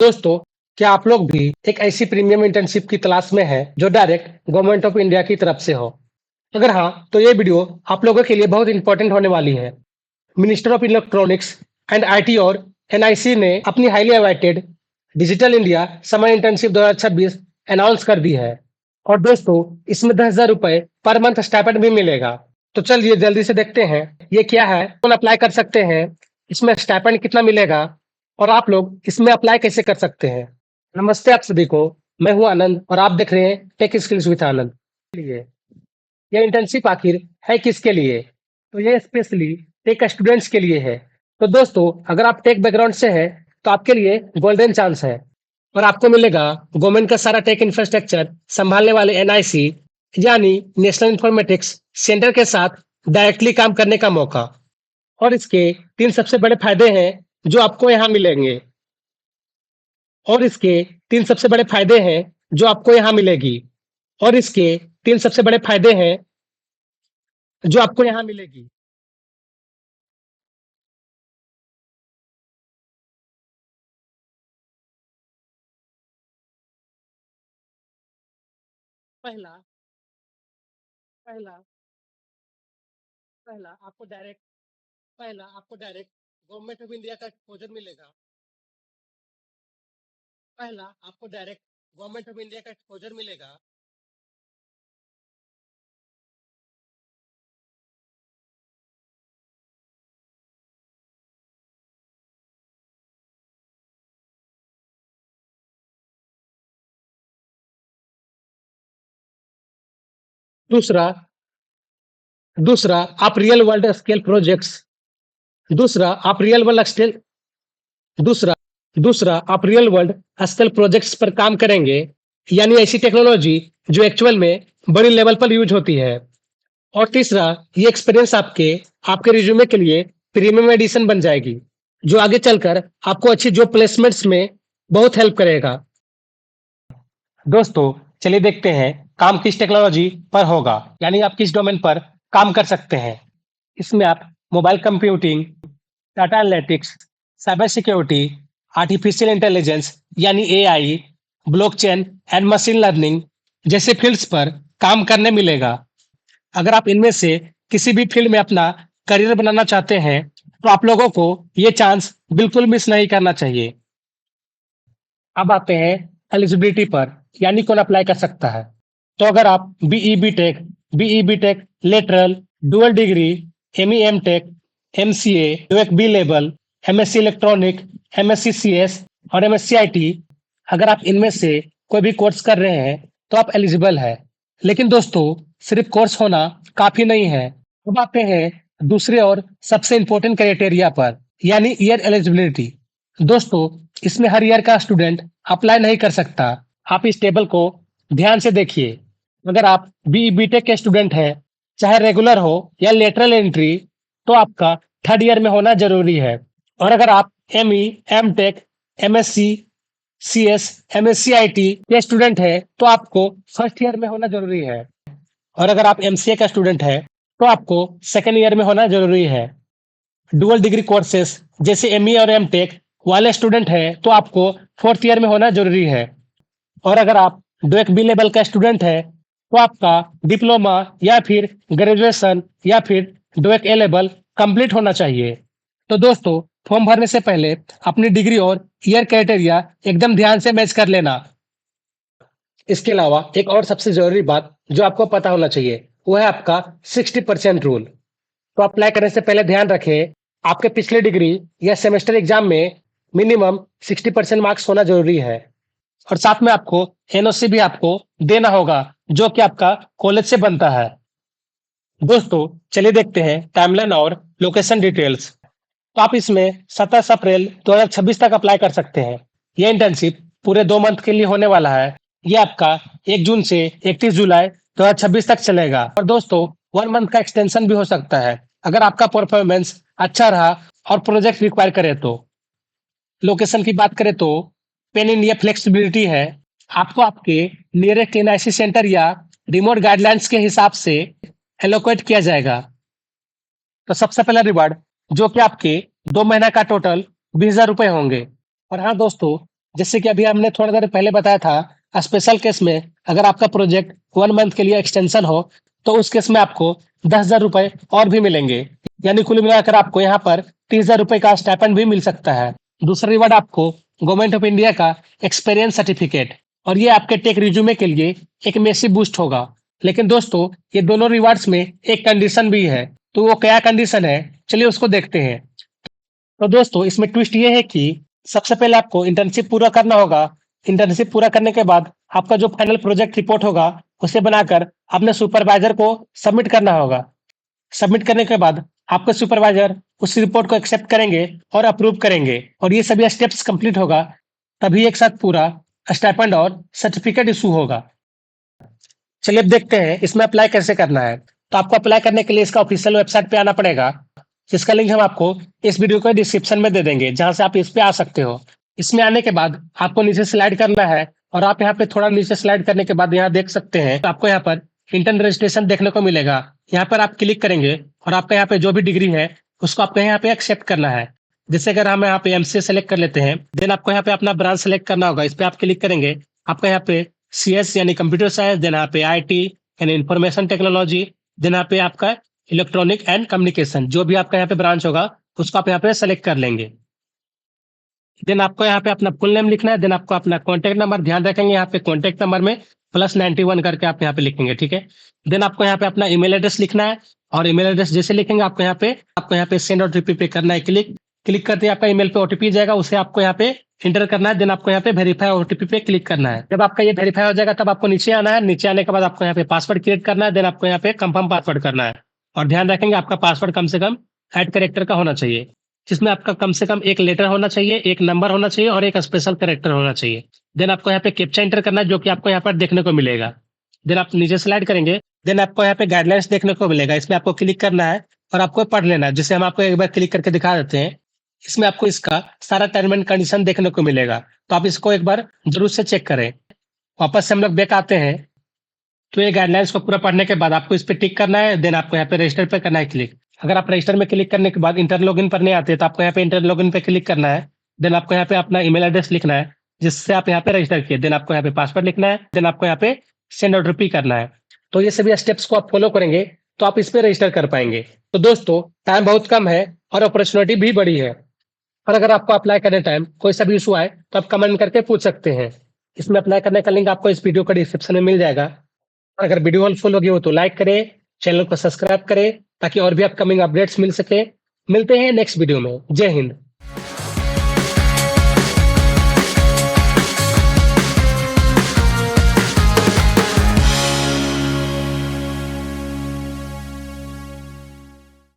दोस्तों, क्या आप लोग भी एक ऐसी प्रीमियम इंटर्नशिप की तलाश में हैं जो डायरेक्ट गवर्नमेंट ऑफ इंडिया की तरफ से हो? अगर हाँ, तो ये वीडियो आप लोगों के लिए बहुत इंपॉर्टेंट होने वाली है। Minister of electronics and IT और एनआईसी ने अपनी highly awaited digital India summer internship 2026 announce कर दी है। और दोस्तों, इसमें 10,000 रुपए पर मंथ स्टाइपेंड भी मिलेगा। तो चलिए जल्दी से देखते हैं ये क्या है, कौन अप्लाई कर सकते हैं, इसमें स्टाइपेंड कितना मिलेगा और आप लोग इसमें अप्लाई कैसे कर सकते हैं। नमस्ते आप सभी को, मैं हूं आनंद और आप देख रहे हैं टेक स्किल्स विद आनंद। लिए ये इंटर्नशिप आखिर है किसके लिए? तो ये स्पेशली टेक स्टूडेंट्स के लिए है। तो दोस्तों, अगर आप टेक बैकग्राउंड से हैं तो आपके लिए गोल्डन चांस है और आपको मिलेगा गवर्नमेंट का सारा टेक इंफ्रास्ट्रक्चर संभालने वाले एनआईसी यानी नेशनल इंफॉर्मेटिक्स सेंटर के साथ डायरेक्टली काम करने का मौका। और इसके 3 सबसे बड़े फायदे हैं जो आपको यहाँ मिलेंगे। और इसके 3 सबसे बड़े फायदे हैं जो आपको यहाँ मिलेगी। और इसके 3 सबसे बड़े फायदे हैं जो आपको यहाँ मिलेगी। पहला पहला पहला आपको डायरेक्ट गवर्नमेंट ऑफ इंडिया का एक्सपोज़र मिलेगा। पहला आपको डायरेक्ट गवर्नमेंट ऑफ इंडिया का एक्सपोज़र मिलेगा। दूसरा दूसरा आप रियल वर्ल्ड स्केल प्रोजेक्ट्स दूसरा आप रियल वर्ल्ड स्केल दूसरा दूसरा आप रियल वर्ल्ड स्केल प्रोजेक्ट्स पर काम करेंगे, यानी ऐसी टेक्नोलॉजी जो एक्चुअल में बड़ी लेवल पर यूज़ होती है। और तीसरा, ये एक्सपीरियंस आपके आपके रिज्यूमे के लिए प्रीमियम एडिशन बन जाएगी, जो आगे चलकर आपको अच्छी जॉब प्लेसमेंट्स में बहुत हेल्प करेगा। दोस्तों, चलिए देखते हैं काम किस टेक्नोलॉजी पर होगा, यानी आप किस डोमेन पर काम कर सकते हैं। इसमें आप mobile computing, data analytics, cyber security, artificial intelligence यानी AI, blockchain and machine learning जैसे फील्ड्स पर काम करने मिलेगा। अगर आप इनमें से किसी भी फील्ड में अपना करियर बनाना चाहते हैं, तो आप लोगों को ये चांस बिल्कुल मिस नहीं करना चाहिए। अब आते हैं एलिजिबिलिटी पर, यानी कौन अप्लाई कर सकता है। तो अगर आप BE B tech lateral dual degree, ME M tech, MCA, DOEACC B level, MSc electronic, MSc CS और एमएससी आईटी, अगर आप इनमें से कोई भी कोर्स कर रहे हैं तो आप एलिजिबल है। लेकिन दोस्तों, सिर्फ कोर्स होना काफी नहीं है। अब आते हैं दूसरे और सबसे इंपॉर्टेंट क्राइटेरिया पर, यानी ईयर एलिजिबिलिटी। दोस्तों, इसमें हर ईयर का स्टूडेंट अप्लाई नहीं कर सकता। आप इस टेबल को ध्यान से देखिए। अगर आप बी बीटेक के स्टूडेंट हैं, चाहे रेगुलर हो या लेटरल एंट्री, तो आपका थर्ड ईयर में होना जरूरी है। और अगर आप ME, M tech, MSc, CS, MSc IT के स्टूडेंट है, तो आपको फर्स्ट ईयर में होना जरूरी है। और अगर आप एमसीए का स्टूडेंट है, तो आपको सेकेंड ईयर में होना जरूरी है। डुअल डिग्री कोर्सेस जैसे एमई और एमटेक वाले स्टूडेंट है, तो आपको फोर्थ ईयर में होना जरूरी है। और अगर आप डुएक बी लेवल का स्टूडेंट है, तो आपका डिप्लोमा या फिर ग्रेजुएशन या फिर डुएक ए लेवल कंप्लीट होना चाहिए। तो दोस्तों, फॉर्म भरने से पहले अपनी डिग्री और ईयर क्राइटेरिया एकदम ध्यान से मैच कर लेना। इसके अलावा एक और सबसे जरूरी बात जो आपको पता होना चाहिए, वो है आपका 60% रूल। तो अप्लाई करने से पहले ध्यान रखें, आपके पिछले डिग्री या सेमेस्टर एग्जाम में मिनिमम 60% मार्क्स होना जरूरी है। और साथ में आपको एनओसी भी आपको देना होगा, जो कि आपका कॉलेज से बनता है। दोस्तों, चलिए देखते हैं टाइमलाइन और लोकेशन डिटेल्स। तो आप इसमें 27 अप्रैल 2026 तक अप्लाई कर सकते हैं। यह इंटर्नशिप पूरे 2 मंथ के लिए होने वाला है। ये आपका 1 जून से 31 जुलाई 2026 तक चलेगा। और दोस्तों, 1 मंथ का एक्सटेंशन भी हो सकता है, अगर आपका परफॉर्मेंस अच्छा रहा और प्रोजेक्ट रिक्वायर करे तो। लोकेशन की बात करें तो पेन इंडिया फ्लेक्सिबिलिटी है। आपको आपके नियरेस्ट एनआईसी सेंटर या रिमोट गाइडलाइंस के हिसाब से एलोकेट किया जाएगा। तो सबसे पहला रिवार्ड, जो कि आपके 2 महीना का टोटल 20,000 रुपए होंगे। और हाँ दोस्तों, जैसे कि अभी हमने थोड़ा देर पहले बताया था, स्पेशल केस में अगर आपका प्रोजेक्ट 1 मंथ के लिए एक्सटेंशन हो, तो उस केस में आपको 10,000 रुपए और भी मिलेंगे। यानी कुल मिलाकर आपको यहाँ पर 30,000 रुपए का स्टाइपेंड भी मिल सकता है। दूसरा रिवार्ड आपको गवर्नमेंट ऑफ इंडिया का एक्सपीरियंस सर्टिफिकेट, और ये आपके टेक रिज्यूमे के लिए एक मैसिव बूस्ट होगा। लेकिन दोस्तों, ये दोनों रिवार्ड्स में एक कंडीशन भी है, तो वो क्या कंडीशन है, चलिए उसको देखते हैं। तो दोस्तों, इसमें ट्विस्ट ये है कि सबसे पहले आपको इंटर्नशिप पूरा करना होगा। इंटर्नशिप पूरा करने के बाद आपका जो फाइनल प्रोजेक्ट रिपोर्ट होगा, उसे बनाकर अपने सुपरवाइजर को सबमिट करना होगा। सबमिट करने के बाद आपके सुपरवाइजर उस रिपोर्ट को एक्सेप्ट करेंगे और अप्रूव करेंगे, और ये सभी स्टेप्स कंप्लीट होगा, तभी एक साथ पूरा स्टाइपेंड और सर्टिफिकेट इशू होगा। चलिए अब देखते हैं इसमें अप्लाई कैसे करना है। तो आपको अप्लाई करने के लिए इसका ऑफिशियल वेबसाइट पे आना पड़ेगा, जिसका लिंक हम आपको इस वीडियो के डिस्क्रिप्शन में दे देंगे, जहां से आप इस पे आ सकते हो। इसमें आने के बाद आपको नीचे स्लाइड करना है, और आप यहाँ पे थोड़ा नीचे स्लाइड करने के बाद यहाँ देख सकते हैं, तो आपको यहाँ पर इंटर्न रजिस्ट्रेशन देखने को मिलेगा। यहाँ पर आप क्लिक करेंगे और आपका यहाँ पे जो भी डिग्री है उसको आपको यहाँ पे एक्सेप्ट करना है। जैसे अगर हम यहाँ पे एमसीए सेलेक्ट कर लेते हैं, देन आपको यहाँ पे अपना ब्रांच सेलेक्ट करना होगा। इस पे आप क्लिक करेंगे, आपका यहाँ पे CS यानी कंप्यूटर साइंस, देन यहाँ पे IT यानी इंफॉर्मेशन टेक्नोलॉजी, देन यहाँ पे आपका इलेक्ट्रॉनिक एंड कम्युनिकेशन, जो भी आपका यहाँ पे ब्रांच होगा उसको आप यहाँ पे सेलेक्ट कर लेंगे। देन आपको यहाँ पे अपना फुल नेम लिखना है, देन आपको अपना कॉन्टैक्ट नंबर, ध्यान रखेंगे यहाँ पे कॉन्टैक्ट नंबर में +91 करके आप यहाँ पे लिखेंगे, ठीक है। देन आपको यहाँ पे अपना ईमेल एड्रेस लिखना है, और ईमेल एड्रेस जैसे लिखेंगे आपको यहाँ पे सेंड OTP पे करना है क्लिक। क्लिक करते ही आपका ईमेल पे OTP जाएगा, उसे आपको यहाँ पे इंटर करना है। देन आपको यहाँ पे वेरीफाई OTP पे क्लिक करना है। जब आपका ये वेरीफाई हो जाएगा तब आपको नीचे आना है। नीचे आने के बाद आपको यहाँ पे पासवर्ड क्रिएट करना है, देन आपको यहाँ पे कंफर्म पासवर्ड करना है। और ध्यान रखेंगे आपका पासवर्ड कम से कम 8 कैरेक्टर का होना चाहिए, जिसमें आपका कम से कम एक लेटर होना चाहिए, एक नंबर होना चाहिए और एक स्पेशल कैरेक्टर होना चाहिए। देन आपको यहाँ पे कैप्चा एंटर करना है, जो कि आपको यहाँ पर देखने को मिलेगा। देन आप नीचे स्लाइड करेंगे, देन आपको यहाँ पे गाइडलाइंस देखने को मिलेगा। इसमें आपको क्लिक करना है और आपको पढ़ लेना है, जिसे हम आपको एक बार क्लिक करके दिखा देते हैं। इसमें आपको इसका सारा टर्म एंड कंडीशन देखने को मिलेगा, तो आप इसको एक बार जरूर से चेक करें। वापस से हम लोग बैक आते हैं, तो ये गाइडलाइंस को पूरा पढ़ने के बाद आपको इस पे टिक करना है। देन आपको यहाँ पे रजिस्टर पे करना है क्लिक। अगर आप रजिस्टर में क्लिक करने के बाद इंटर लॉगिन पर नहीं आते, तो आपको यहाँ पे इंटर लॉगिन पे क्लिक करना है। देन आपको यहाँ पे अपना ईमेल एड्रेस लिखना है, जिससे आप यहाँ पे रजिस्टर किए। देन आपको यहाँ पे पासवर्ड लिखना है, देन आपको यहाँ पे सेंड OTP करना है। तो ये सभी स्टेप्स को आप फॉलो करेंगे तो आप इस पे रजिस्टर कर पाएंगे। तो दोस्तों, टाइम बहुत कम है और अपॉर्चुनिटी भी बड़ी है, और अगर आपको अप्लाई करने टाइम कोई सा भी इशू आए तो आप कमेंट करके पूछ सकते हैं। इसमें अप्लाई करने का लिंक आपको इस वीडियो का डिस्क्रिप्शन में मिल जाएगा। और अगर वीडियो हेल्पफुल होगी हो तो लाइक करें, चैनल को सब्सक्राइब करें, ताकि और भी अपकमिंग अपडेट्स मिल सके। मिलते हैं नेक्स्ट वीडियो में। जय हिंद।